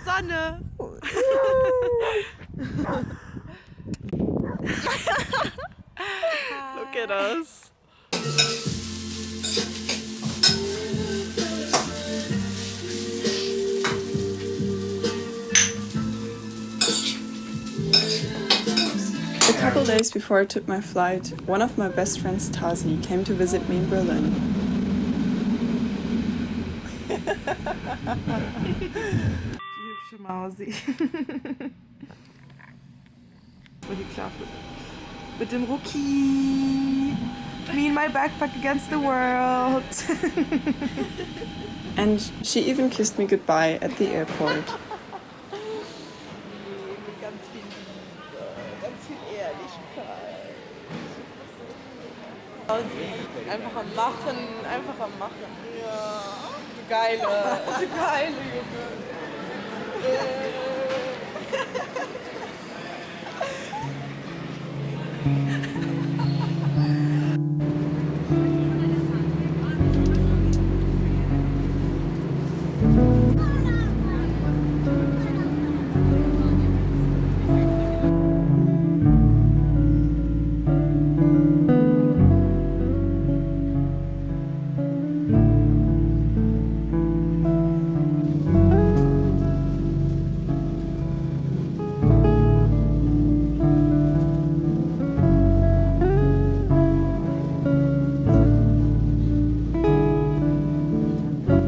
Sonne! Look at us. A couple days before I took my flight, one of my best friends, Tazi, came to visit me in Berlin. Die hübsche Mausi. Und die Klappe. Mit dem Rookie. Me and my backpack against the world. And she even kissed me goodbye at the airport. Mit ganz viel Liebe, ganz viel Ehrlichkeit. Einfach am Machen, einfach am Machen. Ja. Du geile Junge.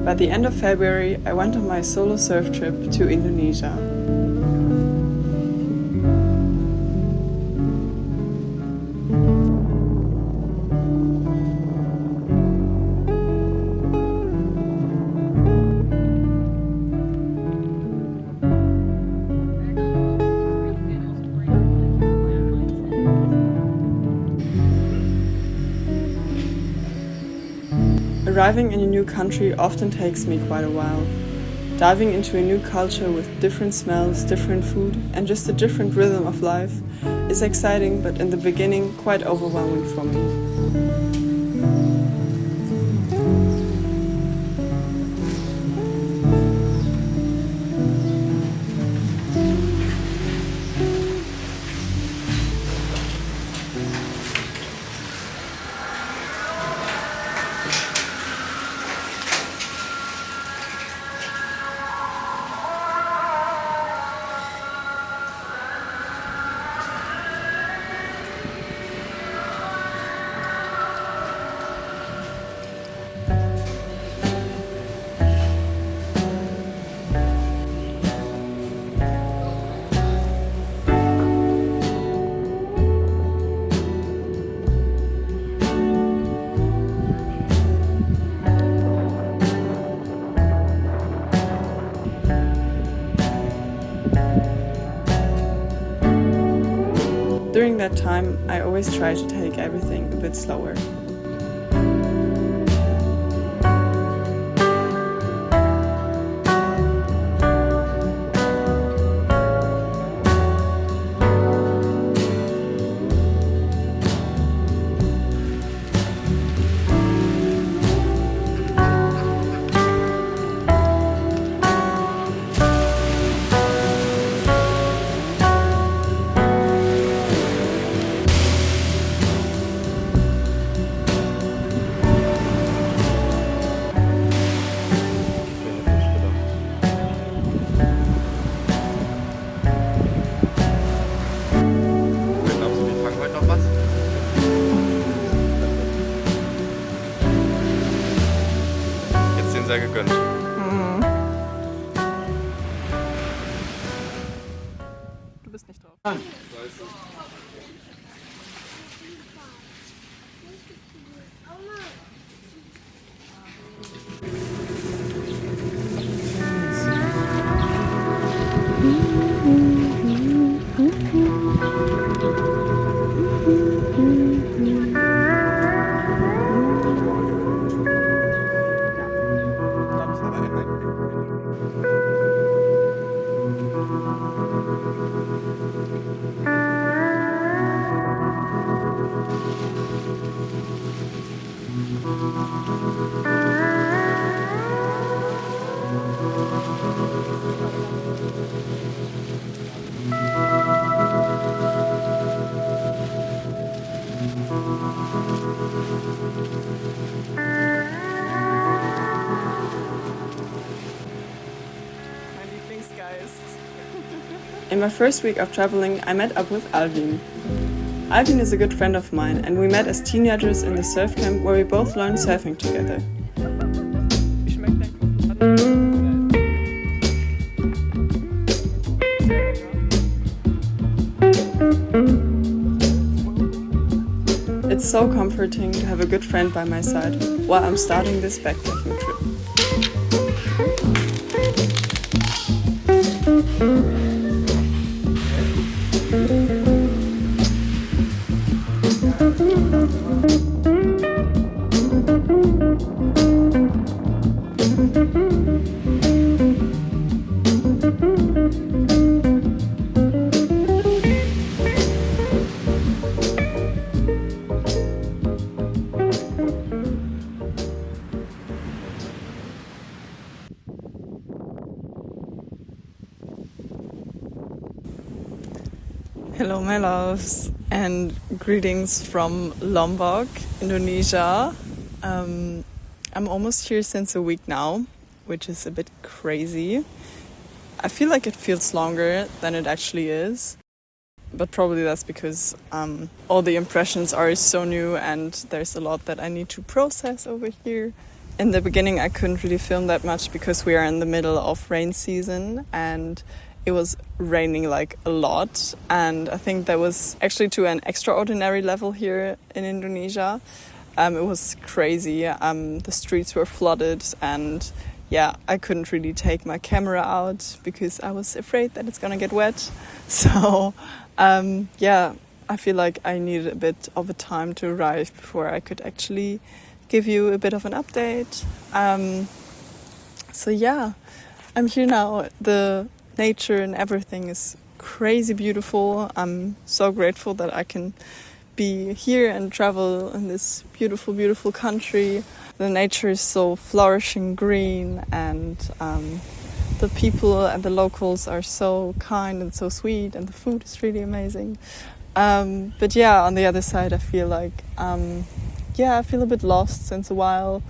By the end of February, I went on my solo surf trip to Indonesia. Arriving in a new country often takes me quite a while. Diving into a new culture with different smells, different food, and just a different rhythm of life is exciting, but in the beginning quite overwhelming for me. During that time, I always try to take everything a bit slower. Sehr gegönnt. Du bist nicht drauf. In my first week of traveling, I met up with Alvin. Alvin is a good friend of mine, and we met as teenagers in the surf camp where we both learned surfing together. It's so comforting to have a good friend by my side while I'm starting this backpacking trip. Hello my loves, and greetings from Lombok, Indonesia. I'm almost here since a week now, which is a bit crazy. I feel like it feels longer than it actually is, but probably that's because all the impressions are so new and there's a lot that I need to process over here. In the beginning I couldn't really film that much because we are in the middle of rain season and it was raining like a lot, and I think that was actually to an extraordinary level here in Indonesia. It was crazy. The streets were flooded, and yeah, I couldn't really take my camera out because I was afraid that it's gonna get wet. So yeah, I feel like I needed a bit of a time to arrive before I could actually give you a bit of an update. So yeah, I'm here now. The nature and everything is crazy beautiful. I'm so grateful that I can be here and travel in this beautiful, beautiful country. The nature is so flourishing green, and the people and the locals are so kind and so sweet, and the food is really amazing. But yeah, on the other side, I feel like I feel a bit lost since a while.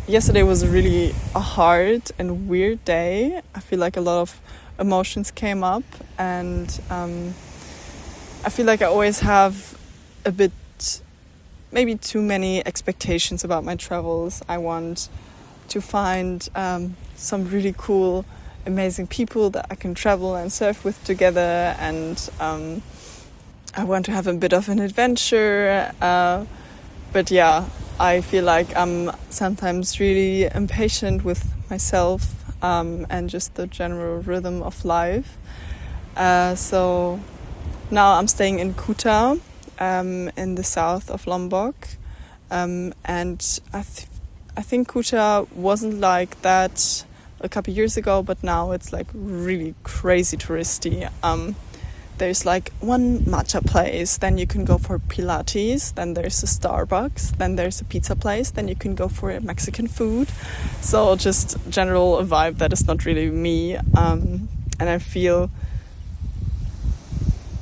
Yesterday was really a hard and weird day. I feel like a lot of emotions came up, and I feel like I always have a bit, maybe too many expectations about my travels. I want to find some really cool, amazing people that I can travel and surf with together, and I want to have a bit of an adventure. But yeah, I feel like I'm sometimes really impatient with myself and just the general rhythm of life. So now I'm staying in Kuta in the south of Lombok. And I think Kuta wasn't like that a couple of years ago, but now it's like really crazy touristy. There's like one matcha place, then you can go for Pilates, then there's a Starbucks, then there's a pizza place, then you can go for Mexican food. So just general vibe that is not really me. And I feel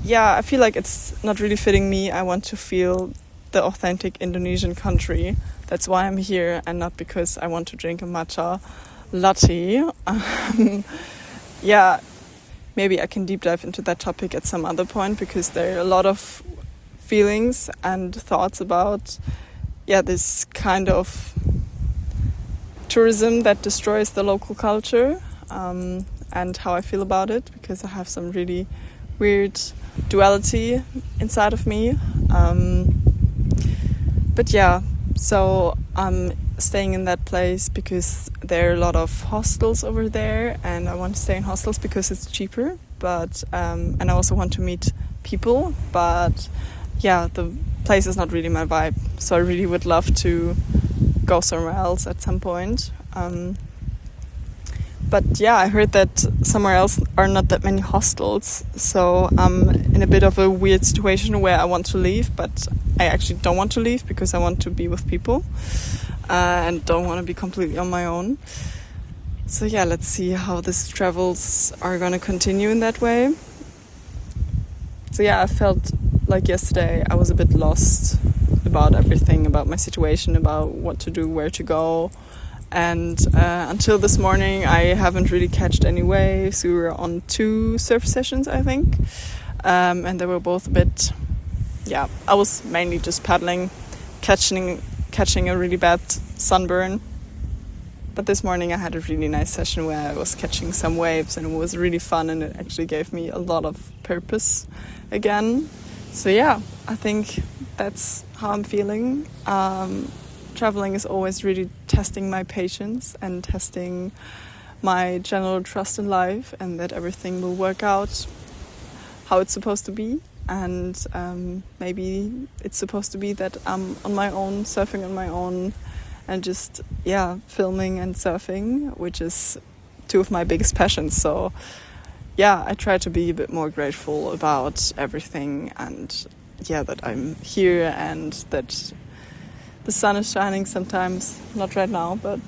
like it's not really fitting me. I want to feel the authentic Indonesian country. That's why I'm here, and not because I want to drink a matcha latte. Yeah. Maybe I can deep dive into that topic at some other point, because there are a lot of feelings and thoughts about this kind of tourism that destroys the local culture, and how I feel about it, because I have some really weird duality inside of me. But yeah, so I'm staying in that place because there are a lot of hostels over there, and I want to stay in hostels because it's cheaper, but and I also want to meet people, but yeah, the place is not really my vibe, so I really would love to go somewhere else at some point. But yeah, I heard that somewhere else are not that many hostels, so I'm in a bit of a weird situation where I want to leave, but I actually don't want to leave because I want to be with people. And don't want to be completely on my own. So yeah, let's see how these travels are going to continue in that way. So yeah, I felt like yesterday I was a bit lost about everything, about my situation, about what to do, where to go. And until this morning, I haven't really catched any waves. We were on 2 surf sessions, I think. And they were both a bit, I was mainly just paddling, catching a really bad sunburn. But this morning I had a really nice session where I was catching some waves, and it was really fun, and it actually gave me a lot of purpose again. So yeah, I think that's how I'm feeling. Traveling is always really testing my patience and testing my general trust in life, and that everything will work out how it's supposed to be. And maybe it's supposed to be that I'm on my own, surfing on my own, and just filming and surfing, which is 2 of my biggest passions. So I try to be a bit more grateful about everything, and that I'm here, and that the sun is shining sometimes, not right now, but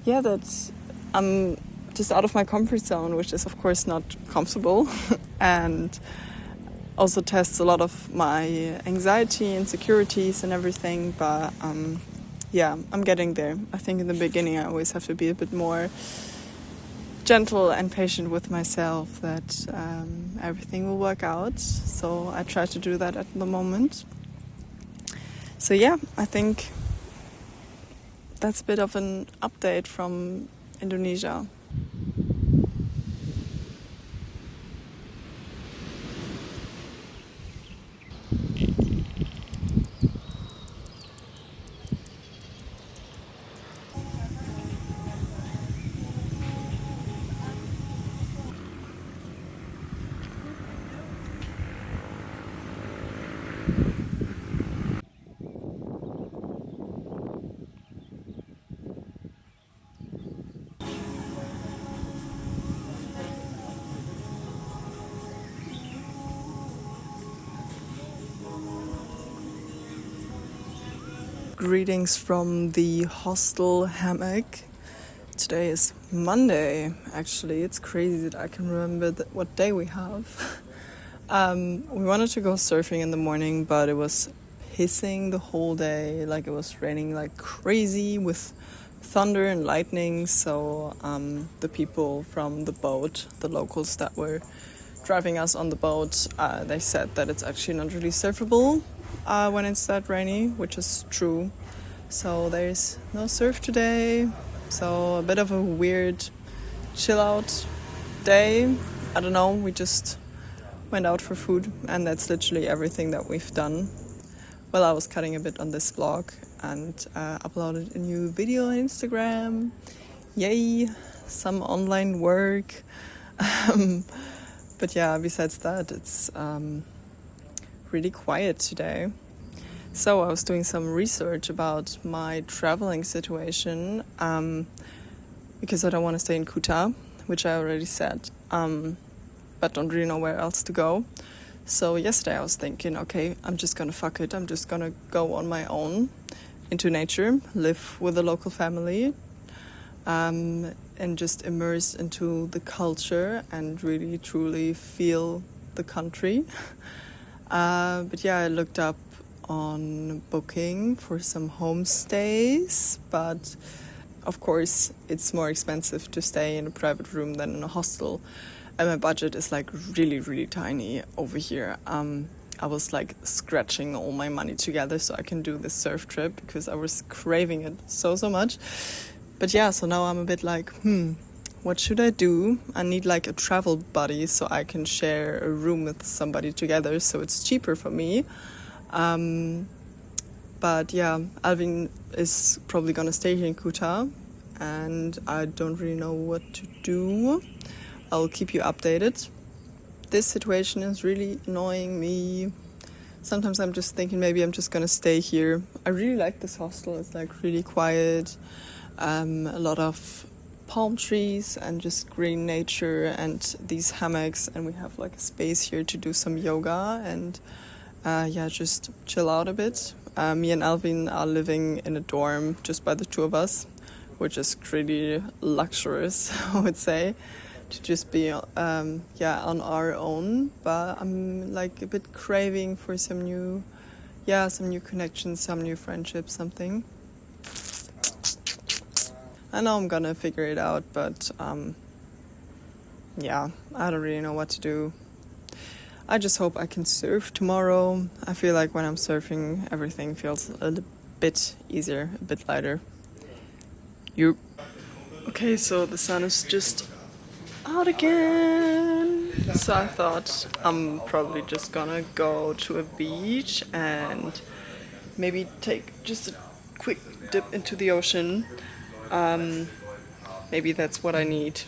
that I'm just out of my comfort zone, which is of course not comfortable and also tests a lot of my anxiety, insecurities and everything, but I'm getting there. I think in the beginning I always have to be a bit more gentle and patient with myself, that everything will work out. So I try to do that at the moment. So I think that's a bit of an update from Indonesia. Greetings from the hostel hammock. Today is Monday, actually. It's crazy that I can remember what day we have. We wanted to go surfing in the morning, but it was pissing the whole day. Like, it was raining like crazy with thunder and lightning. So the people from the boat, the locals that were driving us on the boat, they said that it's actually not really surfable when it's that rainy, which is true. So there's no surf today. So a bit of a weird chill out day. I don't know, we just went out for food, and that's literally everything that we've done. Well, I was cutting a bit on this vlog and uploaded a new video on Instagram. Yay, some online work. But besides that, it's really quiet today. So I was doing some research about my traveling situation, because I don't want to stay in Kuta, which I already said, but don't really know where else to go. So yesterday I was thinking, okay, I'm just gonna fuck it. I'm just gonna go on my own into nature, live with a local family, and just immerse into the culture and really truly feel the country. But I looked up on Booking for some homestays, but of course it's more expensive to stay in a private room than in a hostel, and my budget is like really, really tiny over here. I was like scratching all my money together so I can do this surf trip, because I was craving it so much. But so now I'm a bit like, what should I do? I need like a travel buddy so I can share a room with somebody together, so it's cheaper for me. But Alvin is probably gonna stay here in Kuta, and I don't really know what to do. I'll keep you updated. This situation is really annoying me. Sometimes I'm just thinking maybe I'm just gonna stay here. I really like this hostel. It's like really quiet, a lot of palm trees and just green nature and these hammocks, and we have like a space here to do some yoga and just chill out a bit. Me and Alvin are living in a dorm just by the 2 of us, which is pretty luxurious, I would say, to just be on our own. But I'm like a bit craving for some new connections, some new friendships, something. I know I'm gonna figure it out, but yeah, I don't really know what to do. I just hope I can surf tomorrow. I feel like when I'm surfing, everything feels a little bit easier, a bit lighter. You. Okay, so the sun is just out again. So I thought I'm probably just gonna go to a beach and maybe take just a quick dip into the ocean. Maybe that's what I need.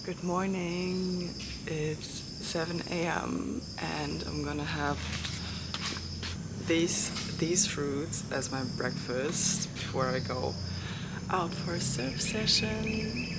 Good morning. It's 7 a.m. and I'm gonna have these fruits as my breakfast before I go out for a surf session.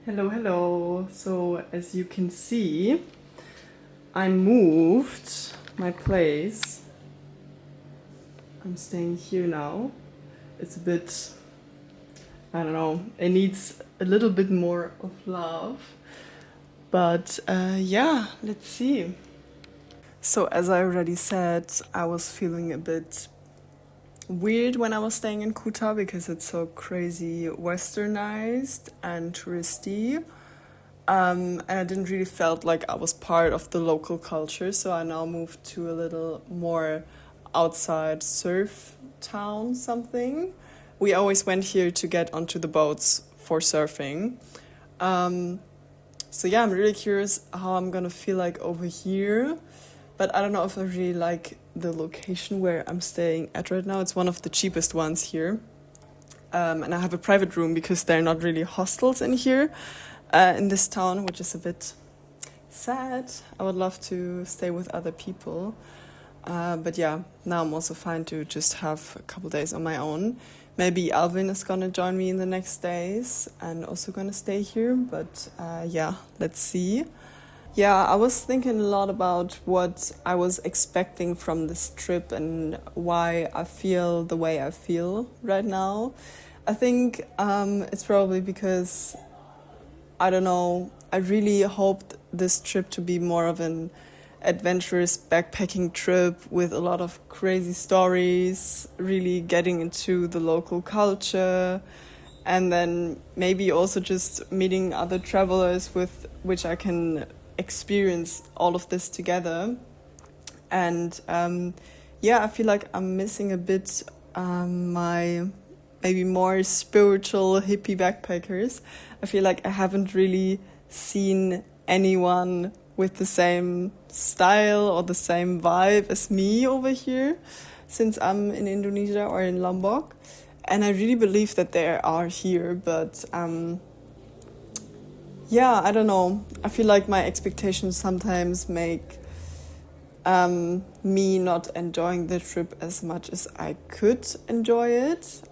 Hello, hello. So as you can see, I moved my place. I'm staying here now. It's a bit, I don't know, it needs a little bit more of love. But yeah, let's see. So as I already said, I was feeling a bit weird when I was staying in Kuta because it's so crazy westernized and touristy. And I didn't really felt like I was part of the local culture, so I now moved to a little more outside surf town something. We always went here to get onto the boats for surfing. So yeah, I'm really curious how I'm gonna feel like over here. But I don't know if I really like the location where I'm staying at right now. It's one of the cheapest ones here. And I have a private room because there are not really hostels in here, in this town, which is a bit sad. I would love to stay with other people. But yeah, now I'm also fine to just have a couple days on my own. Maybe Alvin is gonna join me in the next days and also gonna stay here. But yeah, let's see. Yeah, I was thinking a lot about what I was expecting from this trip and why I feel the way I feel right now. I think it's probably because, I don't know, I really hoped this trip to be more of an adventurous backpacking trip with a lot of crazy stories, really getting into the local culture, and then maybe also just meeting other travelers with which I can experience all of this together. And yeah, I feel like I'm missing a bit my maybe more spiritual hippie backpackers. I feel like I haven't really seen anyone with the same style or the same vibe as me over here since I'm in Indonesia or in Lombok. And I really believe that they are here, but yeah, I don't know. I feel like my expectations sometimes make me not enjoying the trip as much as I could enjoy it,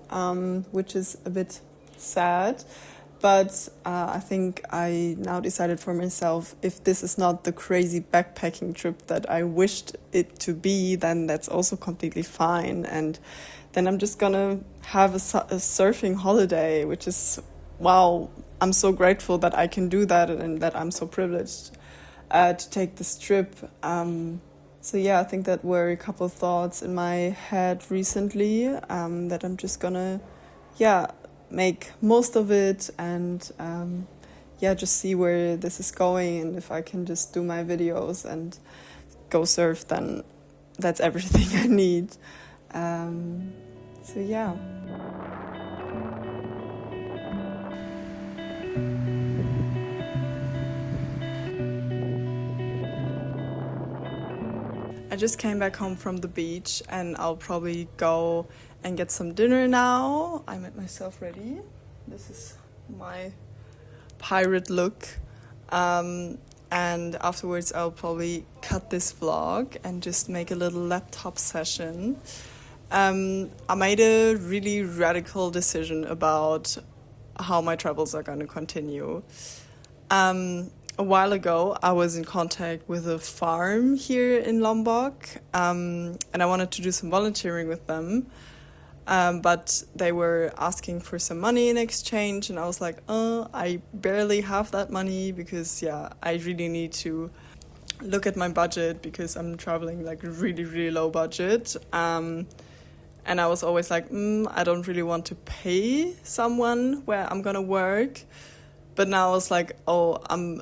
which is a bit sad. But I think I now decided for myself, if this is not the crazy backpacking trip that I wished it to be, then that's also completely fine. And then I'm just gonna have a surfing holiday, which is, wow, I'm so grateful that I can do that and that I'm so privileged to take this trip. So yeah, I think that were a couple of thoughts in my head recently, that I'm just gonna, yeah, make most of it and yeah, just see where this is going. And if I can just do my videos and go surf, then that's everything I need. So yeah. I just came back home from the beach and I'll probably go and get some dinner now. I made myself ready. This is my pirate look. And afterwards I'll probably cut this vlog and just make a little laptop session. I made a really radical decision about how my travels are going to continue. A while ago, I was in contact with a farm here in Lombok, and I wanted to do some volunteering with them, but they were asking for some money in exchange, and I was like, I barely have that money because, yeah, I really need to look at my budget because I'm traveling like really, really low budget. And I was always like, I don't really want to pay someone where I'm gonna work. But now I was like, I'm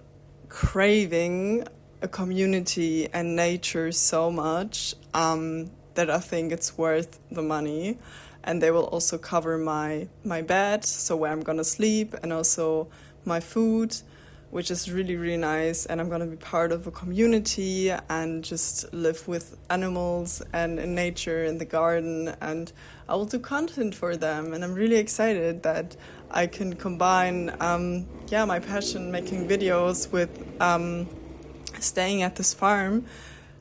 craving a community and nature so much that I think it's worth the money. And they will also cover my bed, so where I'm gonna sleep, and also my food, which is really, really nice. And I'm gonna be part of a community and just live with animals and in nature in the garden, and I will do content for them. And I'm really excited that I can combine my passion making videos with staying at this farm.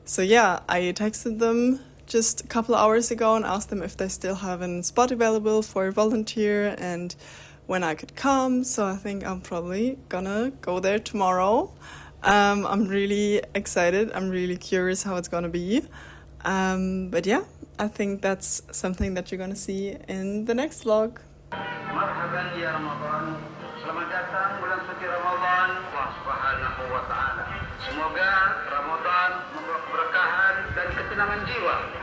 So yeah, I texted them just a couple of hours ago and asked them if they still have a spot available for a volunteer and when I could come. So I think I'm probably gonna go there tomorrow. I'm really excited. I'm really curious how it's gonna be. But yeah, I think that's something that you're gonna see in the next vlog. Marhaban ya Ramadan. Selamat datang bulan suci Ramadan. Allah Subhanahu wa taala. Semoga Ramadan membawa keberkahan dan ketenangan jiwa